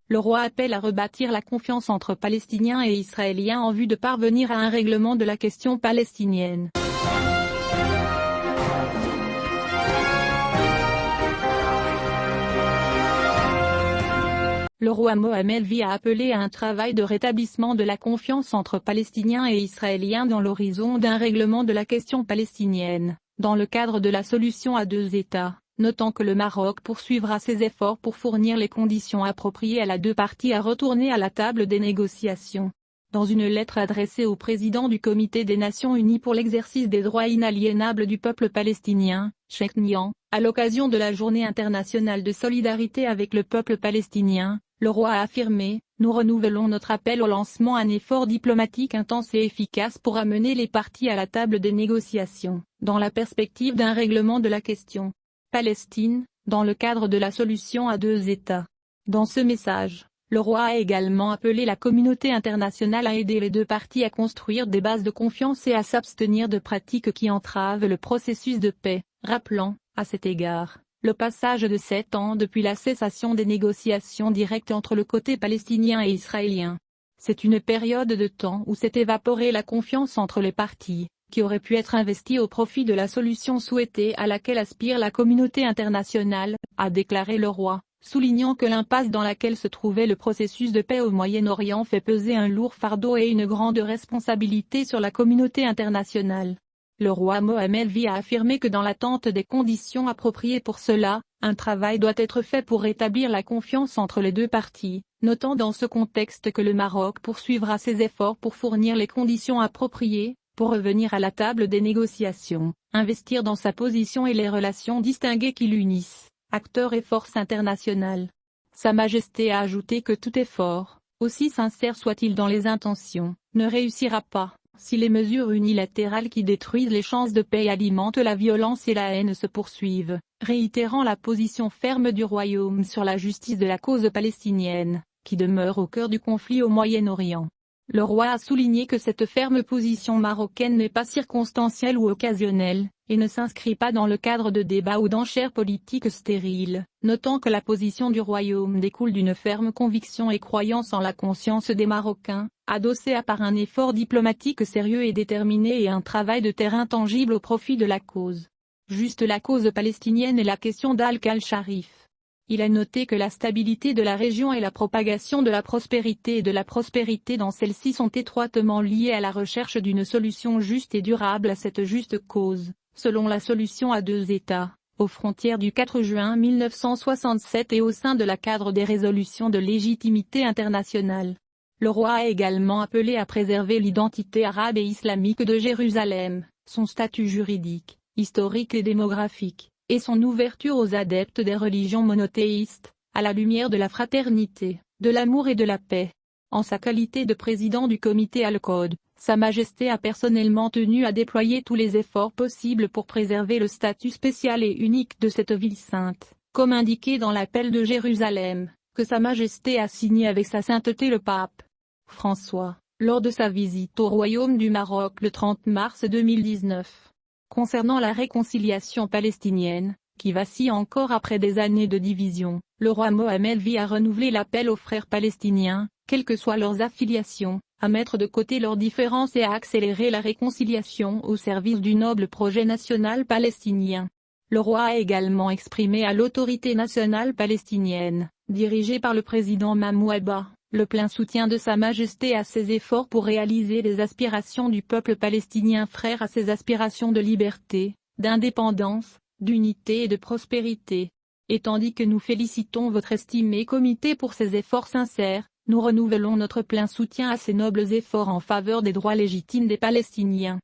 le roi appelle à rebâtir la confiance entre Palestiniens et Israéliens en vue de parvenir à un règlement de la question palestinienne. Le roi Mohammed VI a appelé à un travail de rétablissement de la confiance entre Palestiniens et Israéliens dans l'horizon d'un règlement de la question palestinienne, dans le cadre de la solution à deux États, notant que le Maroc poursuivra ses efforts pour fournir les conditions appropriées à la deux parties à retourner à la table des négociations. Dans une lettre adressée au président du Comité des Nations Unies pour l'exercice des droits inaliénables du peuple palestinien, Cheikh Nian, à l'occasion de la Journée internationale de solidarité avec le peuple palestinien, le roi a affirmé « Nous renouvelons notre appel au lancement d'un effort diplomatique intense et efficace pour amener les parties à la table des négociations, dans la perspective d'un règlement de la question Palestine, dans le cadre de la solution à deux États ». Dans ce message, le roi a également appelé la communauté internationale à aider les deux parties à construire des bases de confiance et à s'abstenir de pratiques qui entravent le processus de paix, rappelant, à cet égard, le passage de 7 ans depuis la cessation des négociations directes entre le côté palestinien et israélien. C'est une période de temps où s'est évaporée la confiance entre les parties, qui aurait pu être investie au profit de la solution souhaitée à laquelle aspire la communauté internationale, a déclaré le roi, soulignant que l'impasse dans laquelle se trouvait le processus de paix au Moyen-Orient fait peser un lourd fardeau et une grande responsabilité sur la communauté internationale. Le roi Mohammed VI a affirmé que dans l'attente des conditions appropriées pour cela, un travail doit être fait pour rétablir la confiance entre les deux parties, notant dans ce contexte que le Maroc poursuivra ses efforts pour fournir les conditions appropriées, pour revenir à la table des négociations, investir dans sa position et les relations distinguées qui l'unissent, acteurs et forces internationales. Sa Majesté a ajouté que tout effort, aussi sincère soit-il dans les intentions, ne réussira pas si les mesures unilatérales qui détruisent les chances de paix et alimentent la violence et la haine se poursuivent, réitérant la position ferme du Royaume sur la justice de la cause palestinienne, qui demeure au cœur du conflit au Moyen-Orient. Le roi a souligné que cette ferme position marocaine n'est pas circonstancielle ou occasionnelle, et ne s'inscrit pas dans le cadre de débats ou d'enchères politiques stériles, notant que la position du Royaume découle d'une ferme conviction et croyance en la conscience des Marocains, adossée à par un effort diplomatique sérieux et déterminé et un travail de terrain tangible au profit de la cause. Juste la cause palestinienne et la question d'Al-Kal-Sharif. Il a noté que la stabilité de la région et la propagation de la prospérité et de la prospérité dans celle-ci sont étroitement liées à la recherche d'une solution juste et durable à cette juste cause, selon la solution à deux États, aux frontières du 4 juin 1967 et au sein de la cadre des résolutions de légitimité internationale. Le roi a également appelé à préserver l'identité arabe et islamique de Jérusalem, son statut juridique, historique et démographique, et son ouverture aux adeptes des religions monothéistes, à la lumière de la fraternité, de l'amour et de la paix. En sa qualité de président du comité Al-Quds, Sa Majesté a personnellement tenu à déployer tous les efforts possibles pour préserver le statut spécial et unique de cette ville sainte, comme indiqué dans l'appel de Jérusalem, que Sa Majesté a signé avec sa sainteté le pape François, lors de sa visite au Royaume du Maroc le 30 mars 2019. Concernant la réconciliation palestinienne, qui vacille encore après des années de division, le roi Mohammed VI a renouvelé l'appel aux frères palestiniens, quelles que soient leurs affiliations, à mettre de côté leurs différences et à accélérer la réconciliation au service du noble projet national palestinien. Le roi a également exprimé à l'autorité nationale palestinienne, dirigée par le président Mahmoud Abbas, le plein soutien de Sa Majesté à ses efforts pour réaliser les aspirations du peuple palestinien frère à ses aspirations de liberté, d'indépendance, d'unité et de prospérité. Et tandis que nous félicitons votre estimé comité pour ses efforts sincères, nous renouvelons notre plein soutien à ces nobles efforts en faveur des droits légitimes des Palestiniens.